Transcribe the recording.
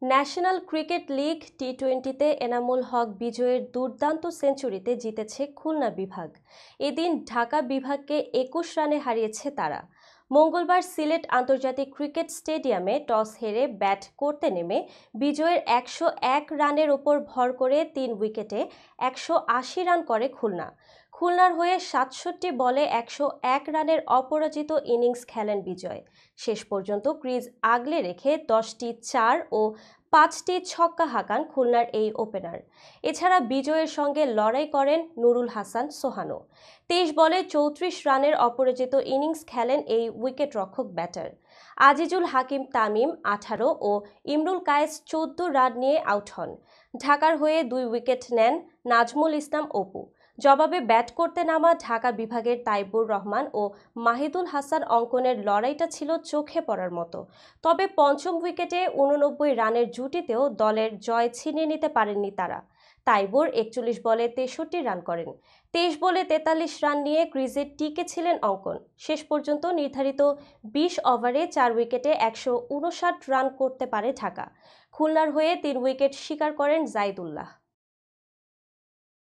National cricket league টি-20তে Enamul Haque বিজয়ের দুর্দান্ত সেঞ্চুরিতে জিতেছে খুলনা বিভাগ। এদিন ঢাকা বিভাগকে ২১ রানে হারিয়েছে তারা। মঙ্গলবার সিলেট আন্তর্জাতিক ক্রিকেট স্টেডিয়ামে টস হেরে ব্যাট করতে নেমে বিজয়ের ১০১ রানের ওপর ভর করে ৩ উইকেটে ১৮০ রান করে খুলনা। খুলনার হয়ে ৬৭ বলে ১০১ রানের অপরাজিত ইনিংস খেলেন বিজয়। শেষ পর্যন্ত ক্রিজ আগলে রেখে ১০টি ৪ ও ৫টি ছক্কা হাঁকান খুলনার এই ওপেনার। এছাড়া বিজয়ের সঙ্গে লড়াই করেন নুরুল হাসান সোহানও। ২৩ বলে ৩৪ রানের অপরাজিত ইনিংস খেলেন এই উইকেটরক্ষক ব্যাটার। আজিজুল হাকিম তামিম ১৮ ও ইমরুল কায়েস ১৪ রান নিয়ে আউট হন। ঢাকার হয়ে ২ উইকেট নেন নাজমুল ইসলাম অপু। জবাবে ব্যাট করতে নামা ঢাকা বিভাগের তাইবুর রহমান ও মাহিদুল হাসান অঙ্কনের লড়াইটা ছিল চোখে পড়ার মতো। তবে পঞ্চম উইকেটে ৮৯ রানের জুটিতেও দলের জয় ছিনিয়ে নিতে পারেননি তারা। তাইবুর ৪১ বলে ৬৩ রান করেন। ২৩ বলে ৪৩ রান নিয়ে ক্রিজে টিকে ছিলেন অঙ্কন। শেষ পর্যন্ত নির্ধারিত ২০ ওভারে ৪ উইকেটে ১৫৯ রান করতে পারে ঢাকা। খুলনার হয়ে ৩ উইকেট শিকার করেন জাইদুল্লাহ।